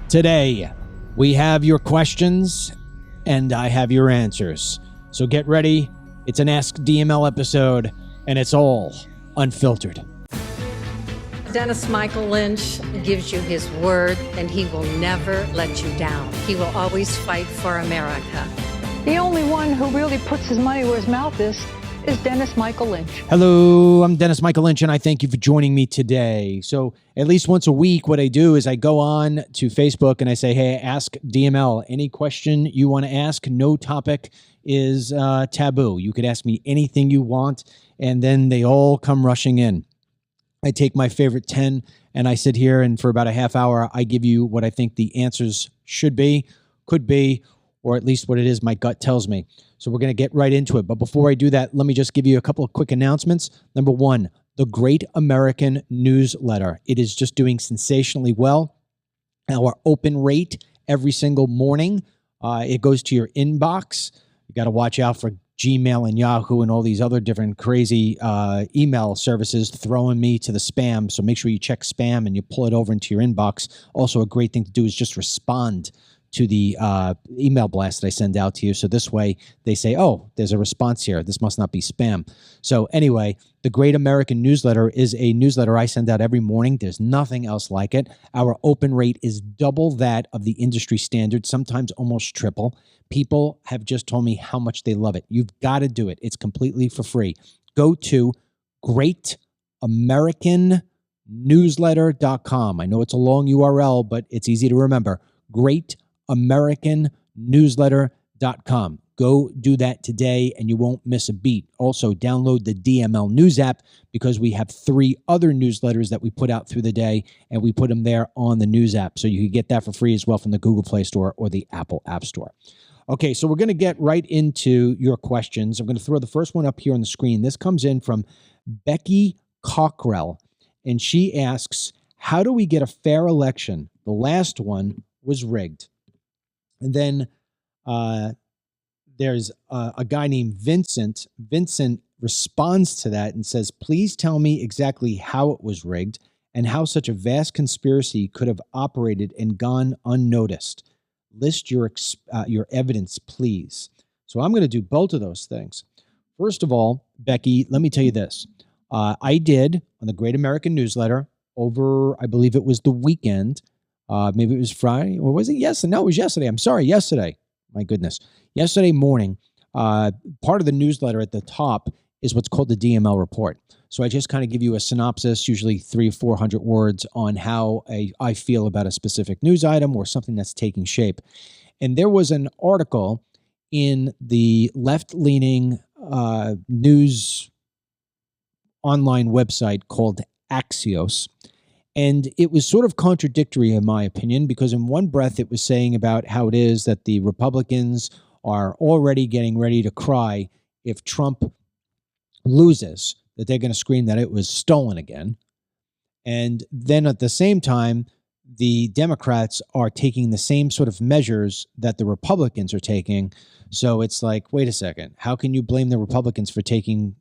Today, we have your questions and I have your answers. So get ready. It's an Ask DML episode and it's all unfiltered. Dennis Michael Lynch gives you his word and he will never let you down. He will always fight for America. The only one who really puts his money where his mouth is Dennis Michael Lynch. Hello, I'm Dennis Michael Lynch, and I thank you for joining me today. So at least once a week, what I do is I go on to Facebook and I say, hey, ask DML. Any question you want to ask, no topic is taboo. You could ask me anything you want, and then they all come rushing in. I take my favorite 10, and I sit here, and for about a half hour, I give you what I think the answers should be, could be, or at least what it is my gut tells me. So we're going to get right into it. But before I do that, let me just give you a couple of quick announcements. Number one, the Great American Newsletter. It is just doing sensationally well. Our open rate every single morning, it goes to your inbox. You got to watch out for Gmail and Yahoo and all these other different crazy email services throwing me to the spam. So make sure you check spam and you pull it over into your inbox. Also, a great thing to do is just respond to the email blast that I send out to you. So this way they say, oh, there's a response here. This must not be spam. So anyway, the Great American Newsletter is a newsletter I send out every morning. There's nothing else like it. Our open rate is double that of the industry standard, sometimes almost triple. People have just told me how much they love it. You've got to do it. It's completely for free. Go to greatamericanNewsletter.com. I know it's a long URL, but it's easy to remember. greatamericanNewsletter.com. Go do that today and you won't miss a beat. Also, download the DML News app because we have 3 other newsletters that we put out through the day and we put them there on the news app. So you can get that for free as well from the Google Play Store or the Apple App Store. Okay, so we're going to get right into your questions. I'm going to throw the first one up here on the screen. This comes in from Becky Cockrell, and she asks, how do we get a fair election? The last one was rigged. And then there's a guy named Vincent. Vincent responds to that and says, please tell me exactly how it was rigged and how such a vast conspiracy could have operated and gone unnoticed. List your evidence, please. So I'm going to do both of those things. First of all, Becky, let me tell you this. I did on the Great American Newsletter over, I believe it was the weekend. Maybe it was Friday, or was it yesterday? No, it was yesterday. I'm sorry, yesterday. My goodness. Yesterday morning, part of the newsletter at the top is what's called the DML report. So I just kind of give you a synopsis, usually 300 or 400 words on how I feel about a specific news item or something that's taking shape. And there was an article in the left-leaning news online website called Axios. And it was sort of contradictory, in my opinion, because in one breath it was saying about how it is that the Republicans are already getting ready to cry if Trump loses, that they're going to scream that it was stolen again. And then at the same time, the Democrats are taking the same sort of measures that the Republicans are taking. So it's like, wait a second, how can you blame the Republicans for taking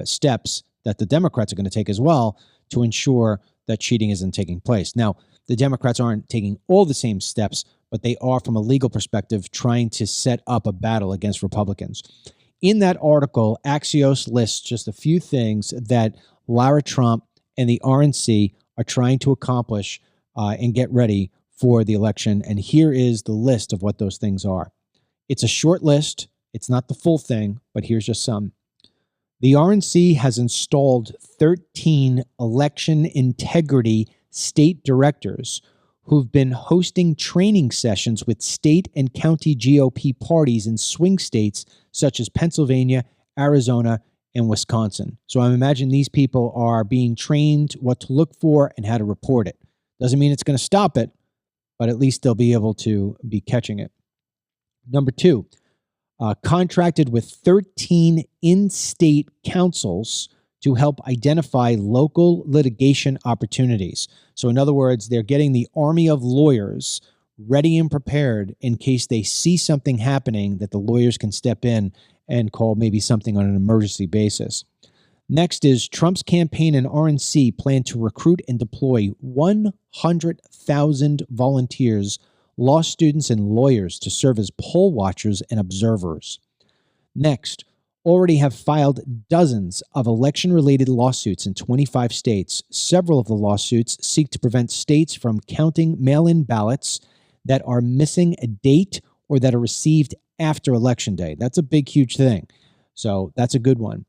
steps that the Democrats are going to take as well to ensure that cheating isn't taking place? Now, the Democrats aren't taking all the same steps, but they are, from a legal perspective, trying to set up a battle against Republicans. In that article, Axios lists just a few things that Lara Trump and the RNC are trying to accomplish and get ready for the election. And here is the list of what those things are. It's a short list. It's not the full thing, but here's just some. The RNC has installed 13 election integrity state directors who've been hosting training sessions with state and county GOP parties in swing states such as Pennsylvania, Arizona, and Wisconsin. So I imagine these people are being trained what to look for and how to report it. Doesn't mean it's going to stop it, but at least they'll be able to be catching it. Number 2, contracted with 13 in-state councils to help identify local litigation opportunities. So in other words, they're getting the army of lawyers ready and prepared in case they see something happening that the lawyers can step in and call maybe something on an emergency basis. Next is Trump's campaign and RNC plan to recruit and deploy 100,000 volunteers law students and lawyers to serve as poll watchers and observers. Next, already have filed dozens of election-related lawsuits in 25 states. Several of the lawsuits seek to prevent states from counting mail-in ballots that are missing a date or that are received after Election Day. That's a big, huge thing. So that's a good one.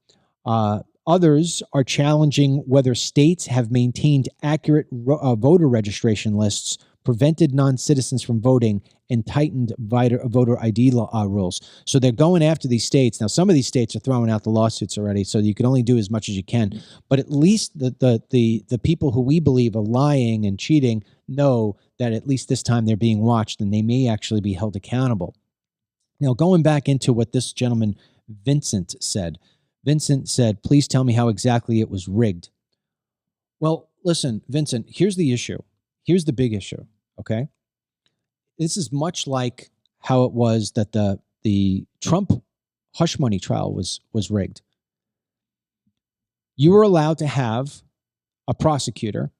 Others are challenging whether states have maintained accurate voter registration lists, prevented non-citizens from voting, and tightened voter ID rules. So they're going after these states. Now, some of these states are throwing out the lawsuits already, so you can only do as much as you can. But at least the people who we believe are lying and cheating know that at least this time they're being watched, and they may actually be held accountable. Now, going back into what this gentleman, Vincent, said. Vincent said, please tell me how exactly it was rigged. Well, listen, Vincent, here's the issue. Here's the big issue, okay? This is much like how it was that the Trump hush money trial was rigged. You were allowed to have a prosecutor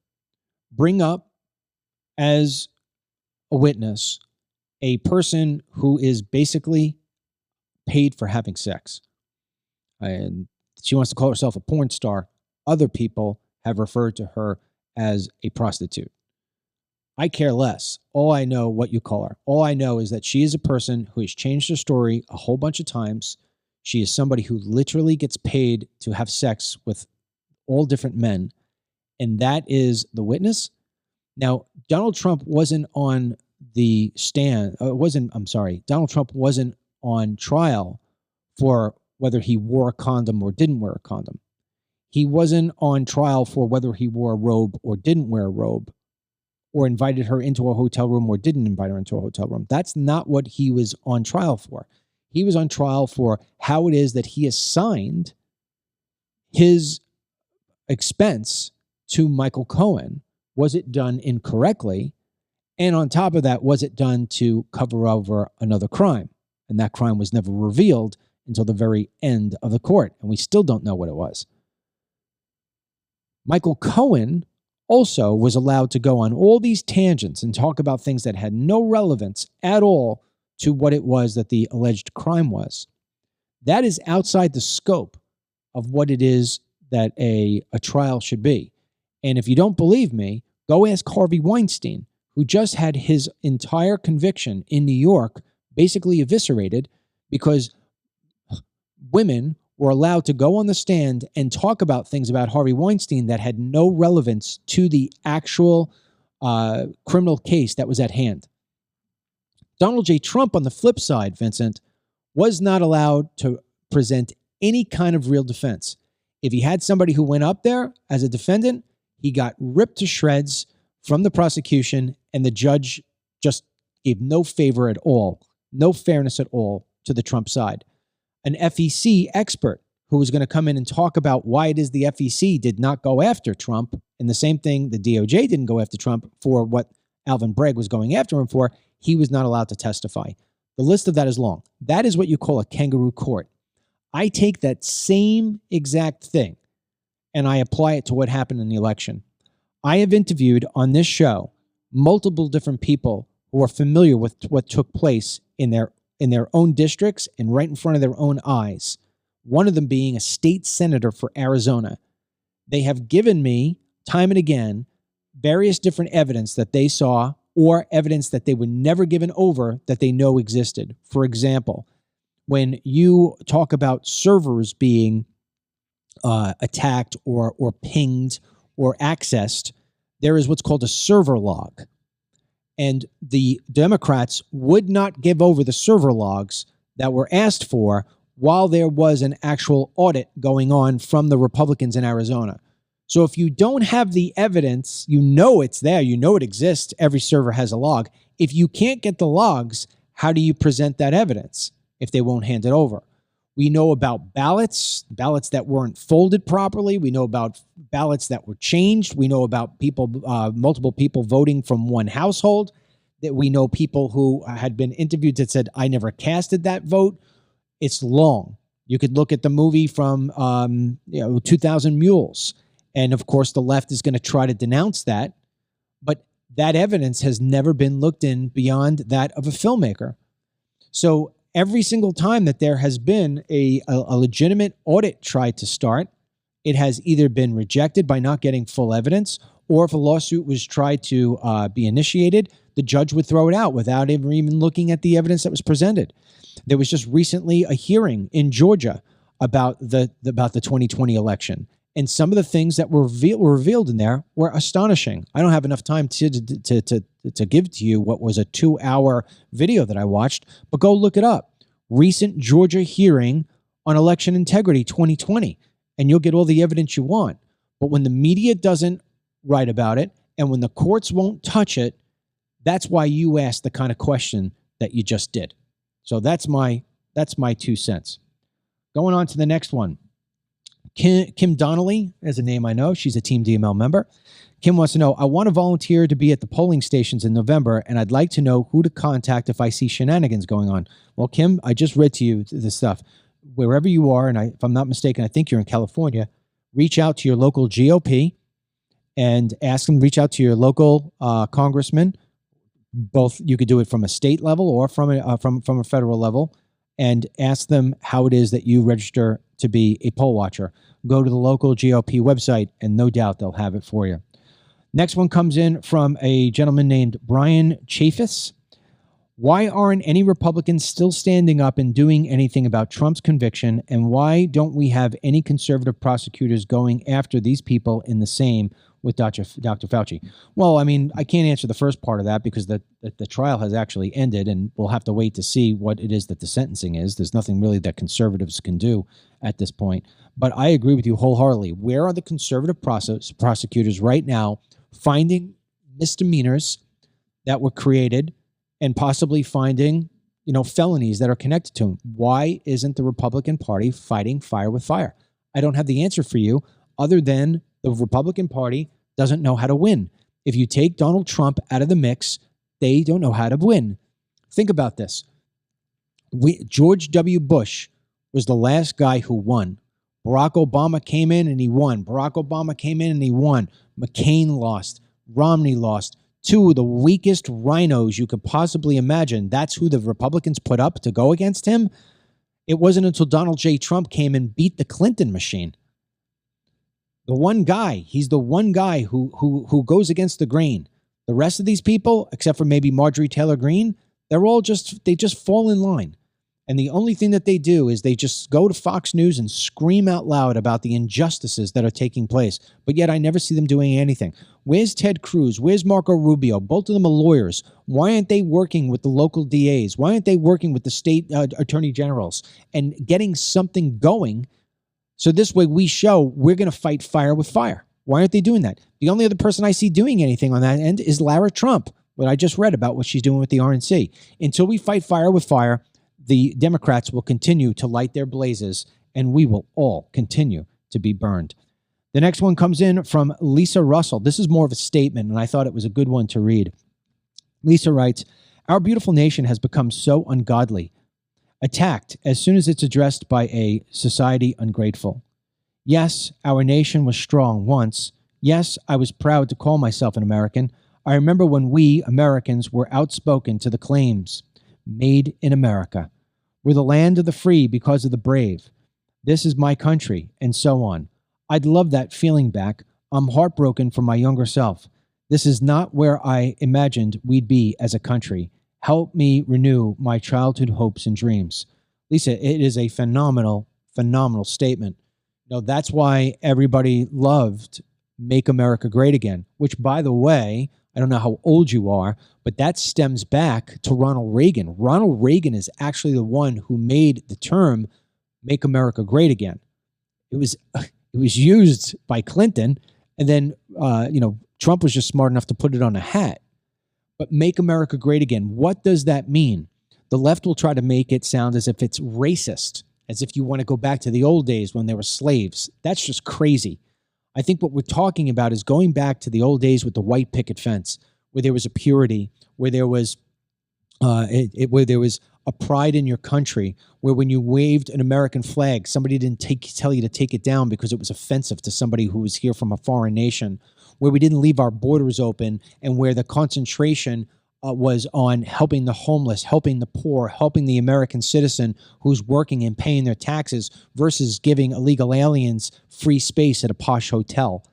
bring up as a witness a person who is basically paid for having sex. And she wants to call herself a porn star. Other people have referred to her as a prostitute. I care less. All I know what you call her. All I know is that she is a person who has changed her story a whole bunch of times. She is somebody who literally gets paid to have sex with all different men. And that is the witness. Now, Donald Trump wasn't on the stand. Donald Trump wasn't on trial for whether he wore a condom or didn't wear a condom. He wasn't on trial for whether he wore a robe or didn't wear a robe, or invited her into a hotel room or didn't invite her into a hotel room. That's not what he was on trial for. He was on trial for how it is that he assigned his expense to Michael Cohen. Was it done incorrectly? And on top of that, was it done to cover over another crime? And that crime was never revealed until the very end of the court. And we still don't know what it was. Michael Cohen also was allowed to go on all these tangents and talk about things that had no relevance at all to what it was that the alleged crime was. That is outside the scope of what it is that a trial should be. And if you don't believe me, go ask Harvey Weinstein, who just had his entire conviction in New York basically eviscerated because women were allowed to go on the stand and talk about things about Harvey Weinstein that had no relevance to the actual criminal case that was at hand. Donald J. Trump, on the flip side, Vincent, was not allowed to present any kind of real defense. If he had somebody who went up there as a defendant, he got ripped to shreds from the prosecution, and the judge just gave no favor at all, no fairness at all to the Trump side. An FEC expert who was going to come in and talk about why it is the FEC did not go after Trump, and the same thing, the DOJ didn't go after Trump for what Alvin Bragg was going after him for, he was not allowed to testify. The list of that is long. That is what you call a kangaroo court. I take that same exact thing and I apply it to what happened in the election. I have interviewed on this show multiple different people who are familiar with what took place in their own districts and right in front of their own eyes. One of them being a state senator for Arizona. They have given me time and again various different evidence that they saw or evidence that they were never given over that they know existed. For example, when you talk about servers being attacked or pinged or accessed, there is what's called a server log. And the Democrats would not give over the server logs that were asked for while there was an actual audit going on from the Republicans in Arizona. So if you don't have the evidence, you know it's there, you know it exists, every server has a log. If you can't get the logs, how do you present that evidence if they won't hand it over? We know about ballots that weren't folded properly. We know about ballots that were changed. We know about people, multiple people voting from one household. That we know people who had been interviewed that said, I never casted that vote. It's long. You could look at the movie from 2000 Mules. And of course, the left is going to try to denounce that. But that evidence has never been looked in beyond that of a filmmaker. So every single time that there has been a legitimate audit tried to start, it has either been rejected by not getting full evidence, or if a lawsuit was tried to be initiated, the judge would throw it out without even looking at the evidence that was presented. There was just recently a hearing in Georgia about the 2020 election, and some of the things that were revealed in there were astonishing. I don't have enough time to give to you what was a 2-hour video that I watched, but go look it up. Recent Georgia hearing on election integrity 2020, and you'll get all the evidence you want. But when the media doesn't write about it, and when the courts won't touch it, that's why you asked the kind of question that you just did. So that's my 2 cents. Going on to the next one. Kim Donnelly is a name I know. She's a Team DML member. Kim wants to know, I want to volunteer to be at the polling stations in November, and I'd like to know who to contact if I see shenanigans going on. Well, Kim, I just read to you this stuff. Wherever you are, and if I'm not mistaken, I think you're in California, reach out to your local GOP and ask them to reach out to your local congressman. Both, you could do it from a state level or from a federal level, and ask them how it is that you register to be a poll watcher. Go to the local GOP website, and no doubt they'll have it for you. Next one comes in from a gentleman named Brian Chafis. Why aren't any Republicans still standing up and doing anything about Trump's conviction? And why don't we have any conservative prosecutors going after these people in the same with Dr. Fauci? Well, I mean, I can't answer the first part of that because the trial has actually ended, and we'll have to wait to see what it is that the sentencing is. There's nothing really that conservatives can do at this point. But I agree with you wholeheartedly. Where are the conservative prosecutors right now finding misdemeanors that were created and possibly finding, felonies that are connected to him? Why isn't the Republican Party fighting fire with fire? I don't have the answer for you other than the Republican Party doesn't know how to win. If you take Donald Trump out of the mix, they don't know how to win. Think about this. George W. Bush was the last guy who won. Barack Obama came in and he won. Barack Obama came in and he won. McCain lost. Romney lost. Two of the weakest rhinos you could possibly imagine. That's who the Republicans put up to go against him. It wasn't until Donald J. Trump came and beat the Clinton machine. He's the one guy who goes against the grain. The rest of these people, except for maybe Marjorie Taylor Greene, they just fall in line. And the only thing that they do is they just go to Fox News and scream out loud about the injustices that are taking place. But yet I never see them doing anything. Where's Ted Cruz? Where's Marco Rubio? Both of them are lawyers. Why aren't they working with the local DAs? Why aren't they working with the state attorney generals and getting something going? So this way we show we're going to fight fire with fire. Why aren't they doing that? The only other person I see doing anything on that end is Lara Trump, what I just read about what she's doing with the RNC. Until we fight fire with fire, the Democrats will continue to light their blazes, and we will all continue to be burned. The next one comes in from Lisa Russell. This is more of a statement, and I thought it was a good one to read. Lisa writes, our beautiful nation has become so ungodly, attacked as soon as it's addressed by a society ungrateful. Yes, our nation was strong once. Yes, I was proud to call myself an American. I remember when we, Americans, were outspoken to the claims, made in America. We're the land of the free because of the brave. This is my country, and so on. I'd love that feeling back. I'm heartbroken for my younger self. This is not where I imagined we'd be as a country. Help me renew my childhood hopes and dreams. Lisa, it is a phenomenal, phenomenal statement. That's why everybody loved Make America Great Again, which, by the way, I don't know how old you are, but that stems back to Ronald Reagan. Ronald Reagan is actually the one who made the term Make America Great Again. It was used by Clinton, and then Trump was just smart enough to put it on a hat. But Make America Great Again, what does that mean? The left will try to make it sound as if it's racist, as if you want to go back to the old days when there were slaves. That's just crazy. I think what we're talking about is going back to the old days with the white picket fence, where there was a purity, where there was a pride in your country, where when you waved an American flag, somebody didn't tell you to take it down because it was offensive to somebody who was here from a foreign nation, where we didn't leave our borders open, and where the concentration was on helping the homeless, helping the poor, helping the American citizen who's working and paying their taxes versus giving illegal aliens free space at a posh hotel.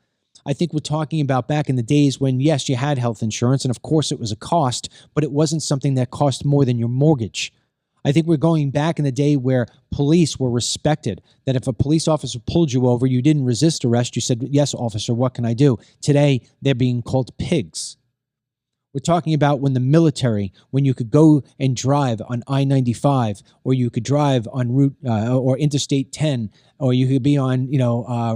I think we're talking about back in the days when, yes, you had health insurance, and of course it was a cost, but it wasn't something that cost more than your mortgage. I think we're going back in the day where police were respected, that if a police officer pulled you over, you didn't resist arrest. You said, yes, officer, what can I do? Today, they're being called pigs. We're talking about when the military, when you could go and drive on I-95, or you could drive on Route or Interstate 10, or you could be on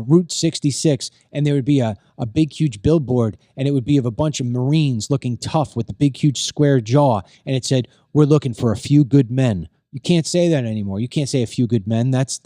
Route 66, and there would be a big, huge billboard, and it would be of a bunch of Marines looking tough with a big, huge square jaw, and it said, "We're looking for a few good men." You can't say that anymore. You can't say a few good men. That's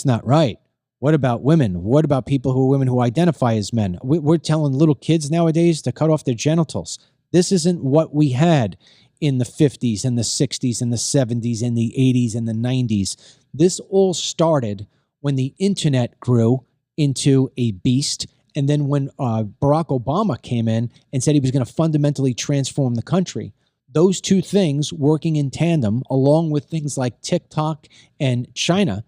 not right. What about women? What about people who are women who identify as men? We're telling little kids nowadays to cut off their genitals. This isn't what we had in the 50s and the 60s and the 70s and the 80s and the 90s. This all started when the internet grew into a beast, and then when Barack Obama came in and said he was going to fundamentally transform the country. Those two things working in tandem, along with things like TikTok and China,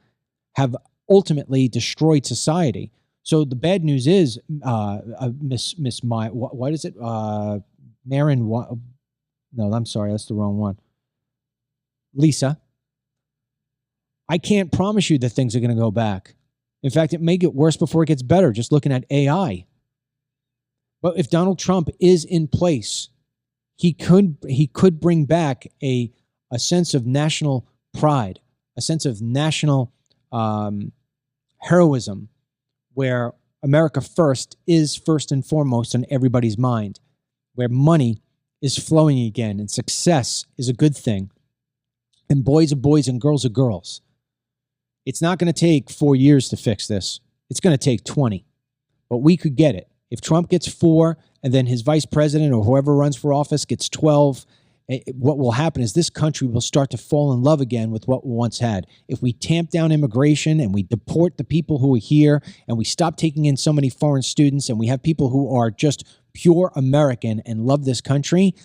have ultimately destroyed society. So the bad news is, Miss My, what is it? Marin, no, I'm sorry, that's the wrong one. Lisa, I can't promise you that things are going to go back. In fact, it may get worse before it gets better, just looking at AI. But if Donald Trump is in place, he could bring back a sense of national pride, a sense of national heroism, where America first is first and foremost on everybody's mind, where money is flowing again and success is a good thing, and boys are boys and girls are girls. It's not going to take 4 years to fix this. It's going to take 20, but we could get it. If Trump gets 4 and then his vice president or whoever runs for office gets 12, what will happen is this country will start to fall in love again with what we once had. If we tamp down immigration and we deport the people who are here, and we stop taking in so many foreign students, and we have people who are just pure American and love this country,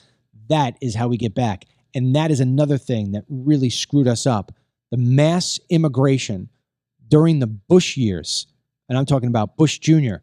that is how we get back. And that is another thing that really screwed us up. The mass immigration during the Bush years, and I'm talking about Bush Jr.,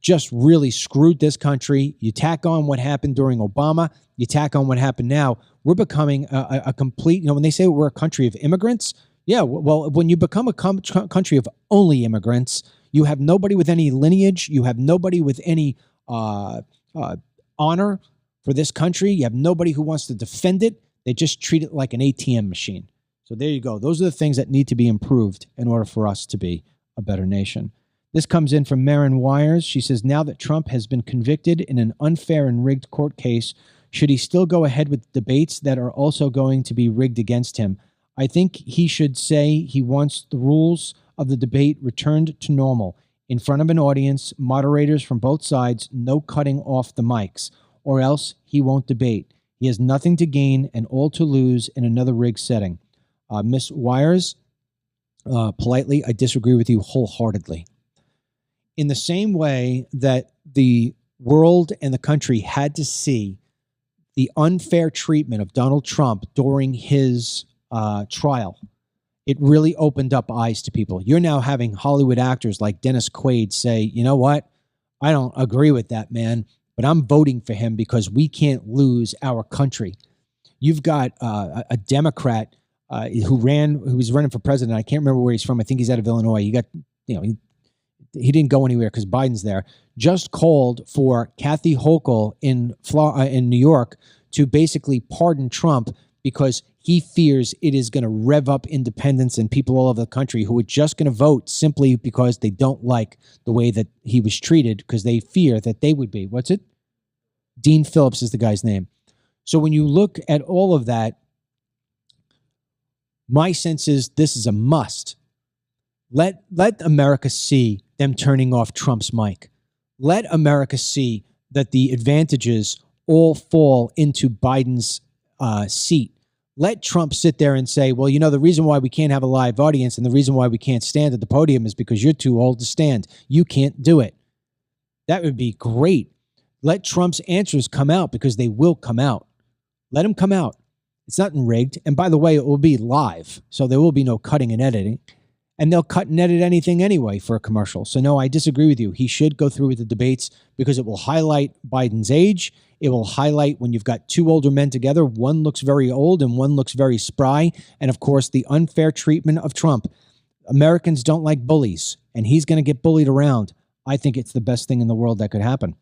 just really screwed this country. You tack on what happened during Obama, you tack on what happened now, we're becoming a complete, when they say we're a country of immigrants, yeah, well, when you become a country of only immigrants, you have nobody with any lineage, you have nobody with any honor for this country, you have nobody who wants to defend it, they just treat it like an ATM machine. So there you go. Those are the things that need to be improved in order for us to be a better nation. This comes in from Marin Wires. She says, now that Trump has been convicted in an unfair and rigged court case, should he still go ahead with debates that are also going to be rigged against him? I think he should say he wants the rules of the debate returned to normal. In front of an audience, moderators from both sides, no cutting off the mics, or else he won't debate. He has nothing to gain and all to lose in another rigged setting. Miss Wires, politely, I disagree with you wholeheartedly. In the same way that the world and the country had to see the unfair treatment of Donald Trump during his trial, it really opened up eyes to people. You're now having Hollywood actors like Dennis Quaid say, you know what? I don't agree with that man, but I'm voting for him because we can't lose our country. You've got a Democrat who was running for president. I can't remember where he's from. I think he's out of Illinois. He got, he didn't go anywhere because Biden's there. Just called for Kathy Hochul in New York to basically pardon Trump because he fears it is going to rev up independents and people all over the country who are just going to vote simply because they don't like the way that he was treated because they fear that they would be. What's it? Dean Phillips is the guy's name. So when you look at all of that, my sense is this is a must. Let America see them turning off Trump's mic. Let America see that the advantages all fall into Biden's seat. Let Trump sit there and say, well, the reason why we can't have a live audience and the reason why we can't stand at the podium is because you're too old to stand. You can't do it. That would be great. Let Trump's answers come out, because they will come out. Let them come out. It's not rigged. And by the way, it will be live. So there will be no cutting and editing. And they'll cut and edit anything anyway for a commercial. So no, I disagree with you. He should go through with the debates, because it will highlight Biden's age. It will highlight when you've got two older men together. One looks very old and one looks very spry. And of course, the unfair treatment of Trump. Americans don't like bullies, and he's going to get bullied around. I think it's the best thing in the world that could happen.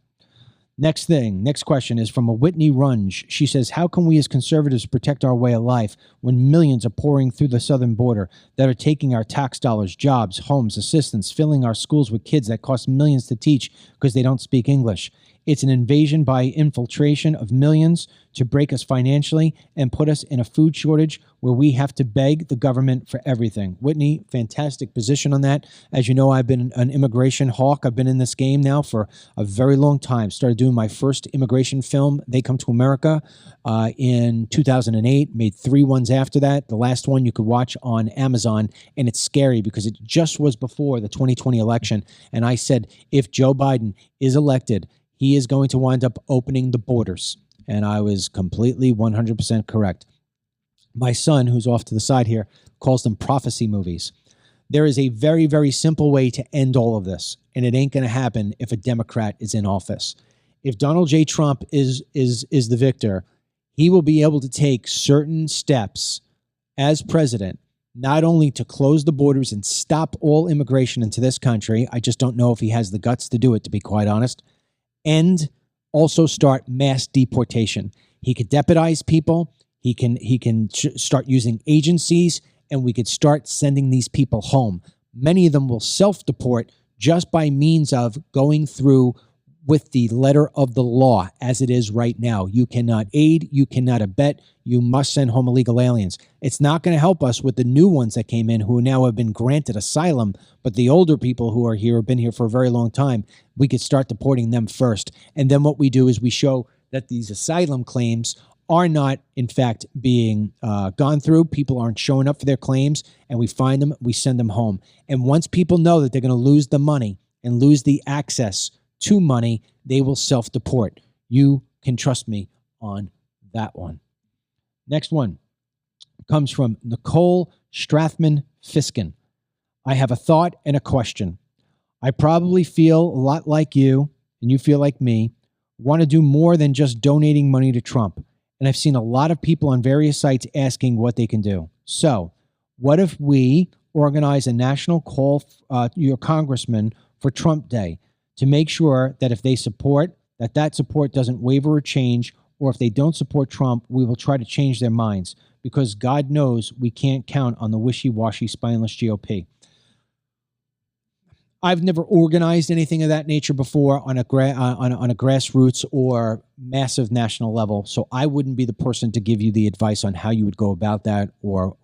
Next question is from a Whitney Runge. She says, how can we as conservatives protect our way of life when millions are pouring through the southern border that are taking our tax dollars, jobs, homes, assistance, filling our schools with kids that cost millions to teach because they don't speak English? It's an invasion by infiltration of millions to break us financially and put us in a food shortage where we have to beg the government for everything. Whitney, fantastic position on that. As you know, I've been an immigration hawk. I've been in this game now for a very long time. Started doing my first immigration film, They Come to America, in 2008. Made 3 ones after that. The last one you could watch on Amazon, and it's scary because it just was before the 2020 election. And I said, if Joe Biden is elected, he is going to wind up opening the borders. And I was completely 100% correct. My son, who's off to the side here, calls them prophecy movies. There is a very, very simple way to end all of this, and it ain't going to happen if a Democrat is in office. If Donald J. Trump is the victor, he will be able to take certain steps as president, not only to close the borders and stop all immigration into this country. I just don't know if he has the guts to do it, to be quite honest. And also start mass deportation. He could deputize people. He can start using agencies, and we could start sending these people home. Many of them will self-deport just by means of going through with the letter of the law as it is right now. You cannot aid, you cannot abet, you must send home illegal aliens. It's not going to help us with the new ones that came in who now have been granted asylum, but the older people who are here have been here for a very long time. We could start deporting them first. And then what we do is we show that these asylum claims are not, in fact, being gone through. People aren't showing up for their claims, and we find them, we send them home. And once people know that they're going to lose the money and lose the access to money, they will self-deport. You can trust me on that one. Next one comes from Nicole Strathman Fiskin. I have a thought and a question. I probably feel a lot like you, and you feel like me, want to do more than just donating money to Trump. And I've seen a lot of people on various sites asking what they can do. So what if we organize a national call your congressman for Trump Day, to make sure that if they support, that support doesn't waver or change, or if they don't support Trump, we will try to change their minds, because God knows we can't count on the wishy-washy, spineless GOP. I've never organized anything of that nature before on a grassroots or massive national level, so I wouldn't be the person to give you the advice on how you would go about that or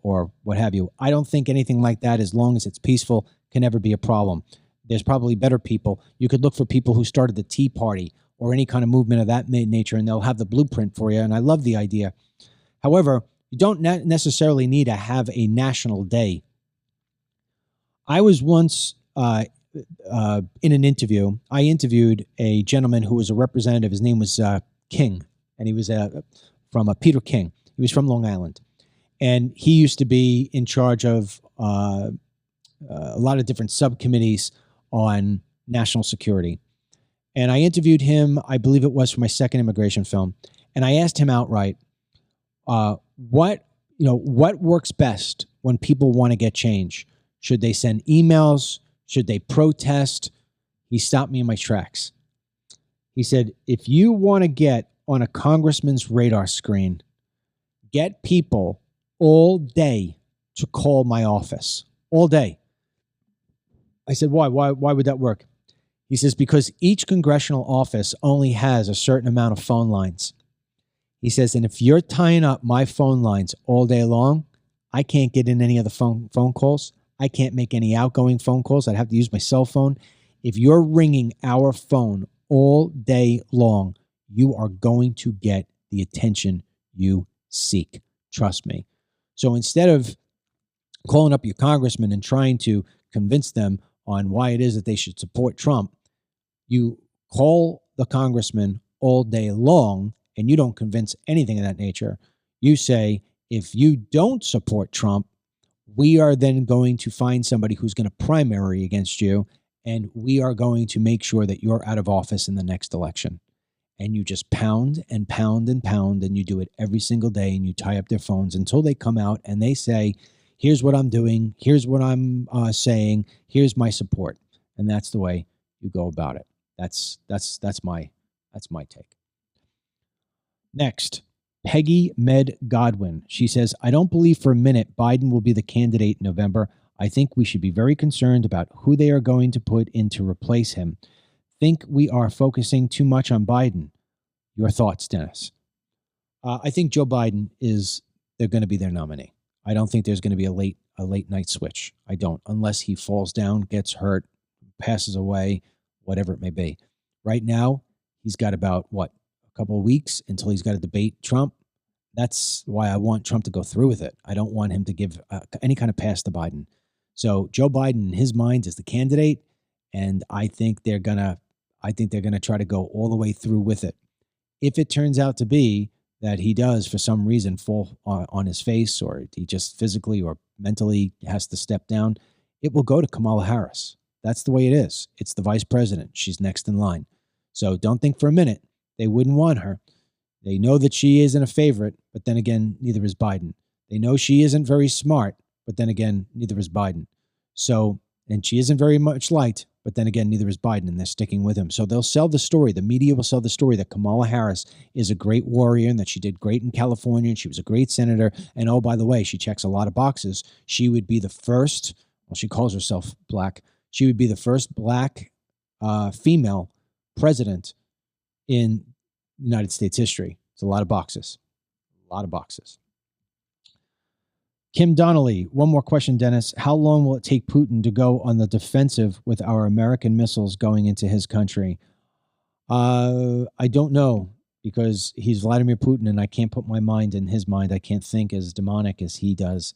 what have you. I don't think anything like that, as long as it's peaceful, can ever be a problem. There's probably better people. You could look for people who started the Tea Party or any kind of movement of that nature, and they'll have the blueprint for you, and I love the idea. However, you don't necessarily need to have a national day. I was once in an interview. I interviewed a gentleman who was a representative. His name was King, and he was from Peter King. He was from Long Island, and he used to be in charge of a lot of different subcommittees on national security. And I interviewed him, I believe it was for my second immigration film. And I asked him outright, what works best when people want to get change? Should they send emails? Should they protest? He stopped me in my tracks. He said, if you want to get on a congressman's radar screen, get people all day to call my office. All day. I said, why? Why would that work? He says, because each congressional office only has a certain amount of phone lines. He says, and if you're tying up my phone lines all day long, I can't get in any of the phone calls. I can't make any outgoing phone calls. I'd have to use my cell phone. If you're ringing our phone all day long, you are going to get the attention you seek. Trust me. So instead of calling up your congressman and trying to convince them on why it is that they should support Trump, you call the congressman all day long and you don't convince anything of that nature. You say, if you don't support Trump, we are then going to find somebody who's going to primary against you, and we are going to make sure that you're out of office in the next election. And you just pound and pound and pound, and you do it every single day, and you tie up their phones until they come out and they say, here's what I'm doing, here's what I'm saying, here's my support. And that's the way you go about it. That's my take. Next, Peggy Med Godwin. She says, I don't believe for a minute Biden will be the candidate in November. I think we should be very concerned about who they are going to put in to replace him. Think we are focusing too much on Biden. Your thoughts, Dennis? I think Joe Biden they're going to be their nominee. I don't think there's going to be a late night switch. I don't, unless he falls down, gets hurt, passes away, whatever it may be. Right now, he's got about, a couple of weeks until he's got to debate Trump. That's why I want Trump to go through with it. I don't want him to give any kind of pass to Biden. So Joe Biden, in his mind, is the candidate, and I think they're gonna try to go all the way through with it. If it turns out to be that he does, for some reason, fall on his face, or he just physically or mentally has to step down, it will go to Kamala Harris. That's the way it is. It's the vice president. She's next in line. So don't think for a minute they wouldn't want her. They know that she isn't a favorite, but then again, neither is Biden. They know she isn't very smart, but then again, neither is Biden. So, and she isn't very much liked, but then again, neither is Biden, and they're sticking with him. So they'll sell the story. The media will sell the story that Kamala Harris is a great warrior and that she did great in California and she was a great senator. And oh, by the way, she checks a lot of boxes. She would be the first, she calls herself black. She would be the first black female president in United States history. It's a lot of boxes. A lot of boxes. Kim Donnelly, one more question, Dennis. How long will it take Putin to go on the defensive with our American missiles going into his country? I don't know, because he's Vladimir Putin, and I can't put my mind in his mind. I can't think as demonic as he does.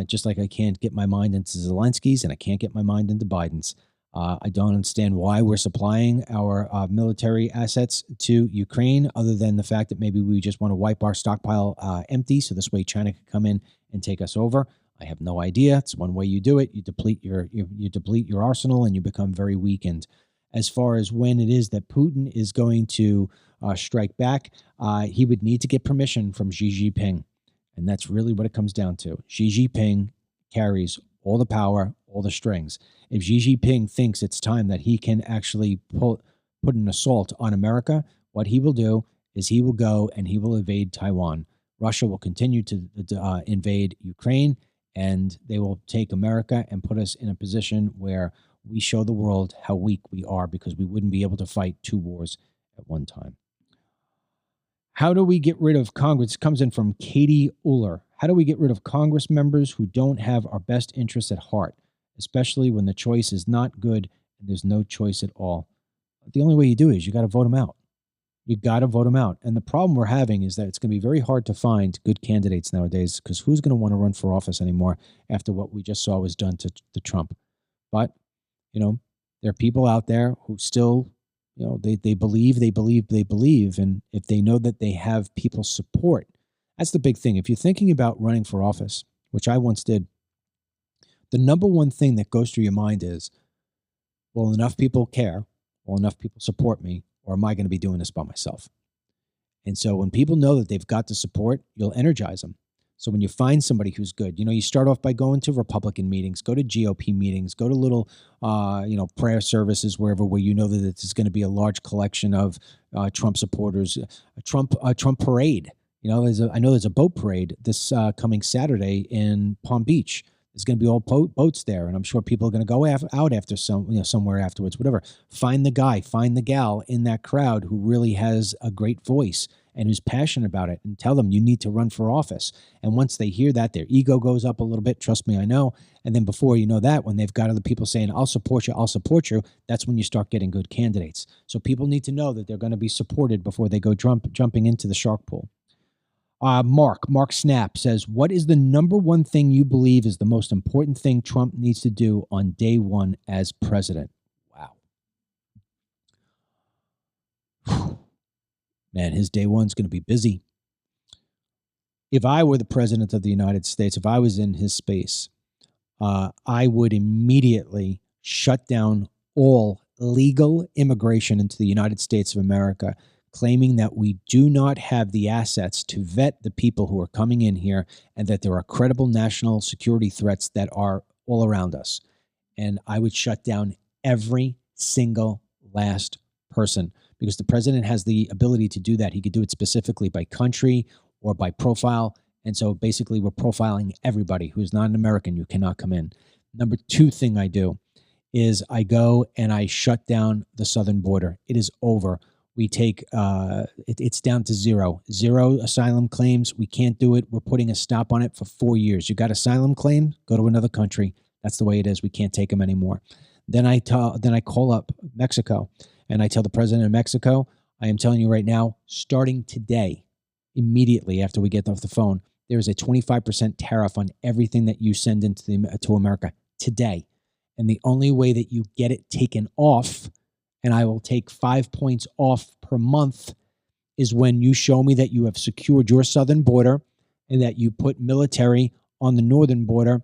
Just like I can't get my mind into Zelensky's, and I can't get my mind into Biden's. I don't understand why we're supplying our military assets to Ukraine, other than the fact that maybe we just want to wipe our stockpile empty, so this way China can come in and take us over. I have no idea. It's one way you do it. You deplete your arsenal, and you become very weakened. As far as when it is that Putin is going to strike back, he would need to get permission from Xi Jinping, and that's really what it comes down to. Xi Jinping carries all the power, all the strings. If Xi Jinping thinks it's time that he can actually put an assault on America, what he will do is he will go and he will invade Taiwan. Russia will continue to invade Ukraine, and they will take America and put us in a position where we show the world how weak we are, because we wouldn't be able to fight two wars at one time. How do we get rid of Congress? This comes in from Katie Uller. How do we get rid of Congress members who don't have our best interests at heart, especially when the choice is not good and there's no choice at all? The only way you do it is you got to vote them out. You got to vote them out. And the problem we're having is that it's going to be very hard to find good candidates nowadays, because who's going to want to run for office anymore after what we just saw was done to Trump? But, there are people out there who still, they believe. And if they know that they have people's support, that's the big thing. If you're thinking about running for office, which I once did, the number one thing that goes through your mind is, will enough people care? Will enough people support me? Or am I going to be doing this by myself? And so when people know that they've got the support, you'll energize them. So when you find somebody who's good, you start off by going to Republican meetings, go to GOP meetings, go to little, prayer services, wherever, where you know that there's going to be a large collection of Trump supporters, a Trump parade. I know there's a boat parade this coming Saturday in Palm Beach. There's going to be all boats there, and I'm sure people are going to go out after somewhere afterwards, whatever. Find the guy, find the gal in that crowd who really has a great voice and who's passionate about it, and tell them you need to run for office. And once they hear that, their ego goes up a little bit. Trust me, I know. And then before you know that, when they've got other people saying, I'll support you, that's when you start getting good candidates. So people need to know that they're going to be supported before they go jumping into the shark pool. Mark Snap says, what is the number one thing you believe is the most important thing Trump needs to do on day one as president? Wow. Man, his day one's going to be busy. If I were the president of the United States, if I was in his space, I would immediately shut down all legal immigration into the United States of America, claiming that we do not have the assets to vet the people who are coming in here and that there are credible national security threats that are all around us. And I would shut down every single last person because the president has the ability to do that. He could do it specifically by country or by profile. And so basically we're profiling everybody who's not an American. You cannot come in. Number two thing I do is I go and I shut down the southern border. It is over. We take, it's down to zero asylum claims. We can't do it. We're putting a stop on it for 4 years. You got asylum claim, go to another country. That's the way it is. We can't take them anymore. Then I call up Mexico and I tell the president of Mexico, I am telling you right now, starting today, immediately after we get off the phone, there is a 25% tariff on everything that you send to America today. And the only way that you get it taken off, and I will take 5 points off per month, is when you show me that you have secured your southern border and that you put military on the northern border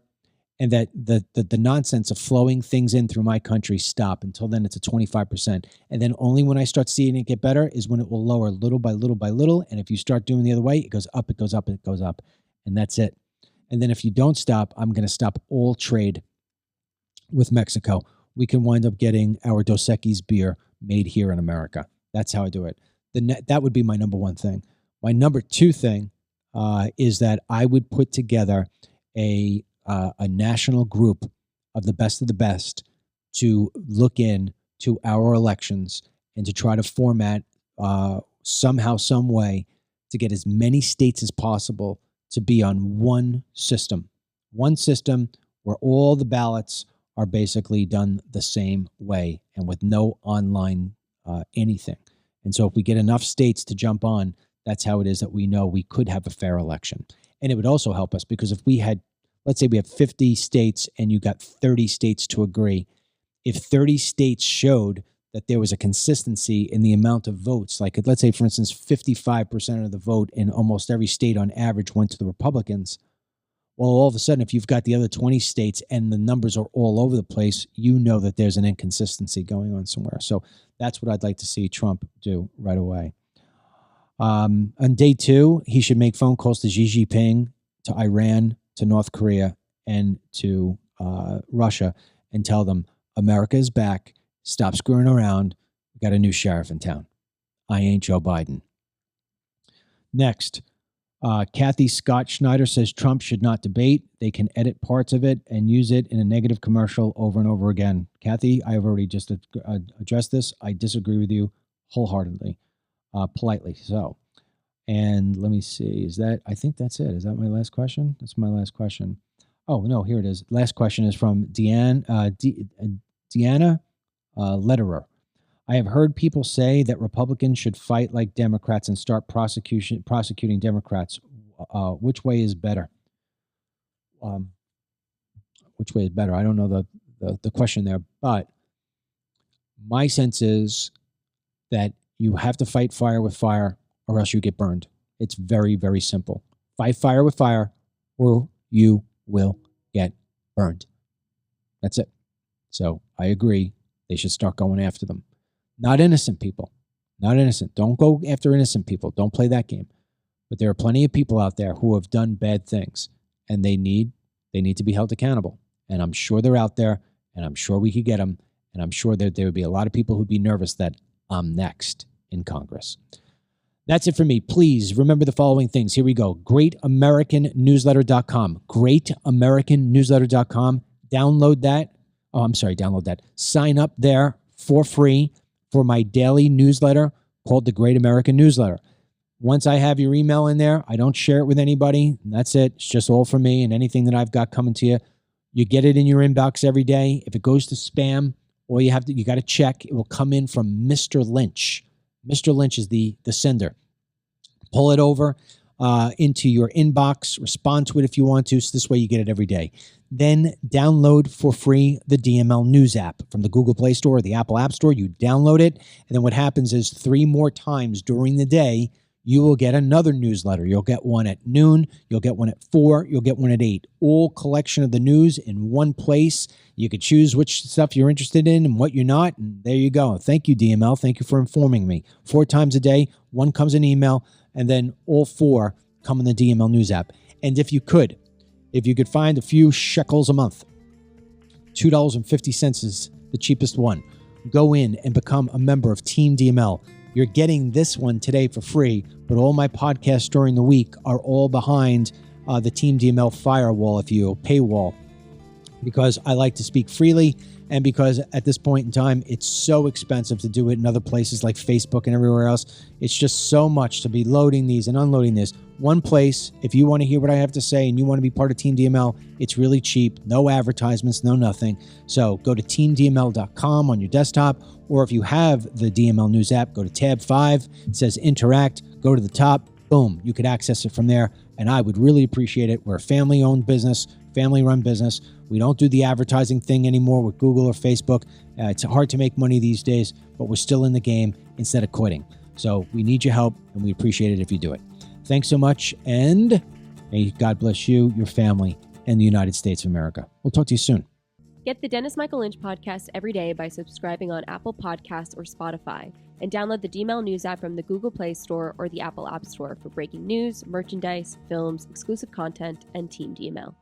and that the nonsense of flowing things in through my country stop. Until then, it's a 25%. And then only when I start seeing it get better is when it will lower little by little by little. And if you start doing the other way, it goes up, it goes up, it goes up. And that's it. And then if you don't stop, I'm going to stop all trade with Mexico. We can wind up getting our Dos Equis beer made here in America. That's how I do it. That would be my number one thing. My number two thing is that I would put together a national group of the best to look in to our elections and to try to format somehow, some way to get as many states as possible to be on one system where all the ballots are basically done the same way and with no online anything. And so if we get enough states to jump on, that's how it is that we know we could have a fair election. And it would also help us because if we had, let's say we have 50 states and you got 30 states to agree. If 30 states showed that there was a consistency in the amount of votes, like let's say, for instance, 55% of the vote in almost every state on average went to the Republicans. Well, all of a sudden, if you've got the other 20 states and the numbers are all over the place, you know that there's an inconsistency going on somewhere. So that's what I'd like to see Trump do right away. On day two, he should make phone calls to Xi Jinping, to Iran, to North Korea, and to Russia and tell them America is back. Stop screwing around. We got a new sheriff in town. I ain't Joe Biden. Next, Kathy Scott Schneider says Trump should not debate. They can edit parts of it and use it in a negative commercial over and over again. Kathy, I have already just addressed this. I disagree with you wholeheartedly, politely so. And let me see. I think that's it. Is that my last question? That's my last question. Oh, no, here it is. Last question is from Deanna Lederer. I have heard people say that Republicans should fight like Democrats and start prosecuting Democrats. Which way is better? Which way is better? I don't know the question there, but my sense is that you have to fight fire with fire or else you get burned. It's very, very simple. Fight fire with fire or you will get burned. That's it. So I agree. They should start going after them. Not innocent people. Not innocent. Don't go after innocent people. Don't play that game. But there are plenty of people out there who have done bad things, and they need to be held accountable. And I'm sure they're out there, and I'm sure we could get them, and I'm sure that there would be a lot of people who'd be nervous that I'm next in Congress. That's it for me. Please remember the following things. Here we go. GreatAmericanNewsletter.com. GreatAmericanNewsletter.com. Download that. Sign up there for free for my daily newsletter called the Great American Newsletter. Once I have your email in there, I don't share it with anybody. And that's it. It's just all for me and anything that I've got coming to you. You get it in your inbox every day. If it goes to spam, you got to check. It will come in from Mr. Lynch. Mr. Lynch is the sender. Pull it over into your inbox. Respond to it if you want to. So this way you get it every day. Then download for free the DML News app from the Google Play Store or the Apple App Store. You download it, and then what happens is 3 more times during the day, you will get another newsletter. You'll get one at noon, you'll get one at 4, you'll get one at 8. All collection of the news in one place. You could choose which stuff you're interested in and what you're not, and there you go. Thank you, DML. Thank you for informing me. 4 times a day, 1 comes in email, and then all 4 come in the DML News app. And if you could find a few shekels a month, $2.50 is the cheapest one. Go in and become a member of Team DML. You're getting this one today for free, but all my podcasts during the week are all behind the Team DML firewall, if you will, paywall, because I like to speak freely and because at this point in time, it's so expensive to do it in other places like Facebook and everywhere else. It's just so much to be loading these and unloading this. One place, if you want to hear what I have to say and you want to be part of Team DML, it's really cheap. No advertisements, no nothing. So go to teamdml.com on your desktop, or if you have the DML News app, go to tab 5. It says Interact. Go to the top. Boom. You could access it from there, and I would really appreciate it. We're a family-owned business, family-run business. We don't do the advertising thing anymore with Google or Facebook. It's hard to make money these days, but we're still in the game instead of quitting. So we need your help, and we appreciate it if you do it. Thanks so much, and may God bless you, your family, and the United States of America. We'll talk to you soon. Get the Dennis Michael Lynch podcast every day by subscribing on Apple Podcasts or Spotify, and download the DML News app from the Google Play Store or the Apple App Store for breaking news, merchandise, films, exclusive content, and Team DML.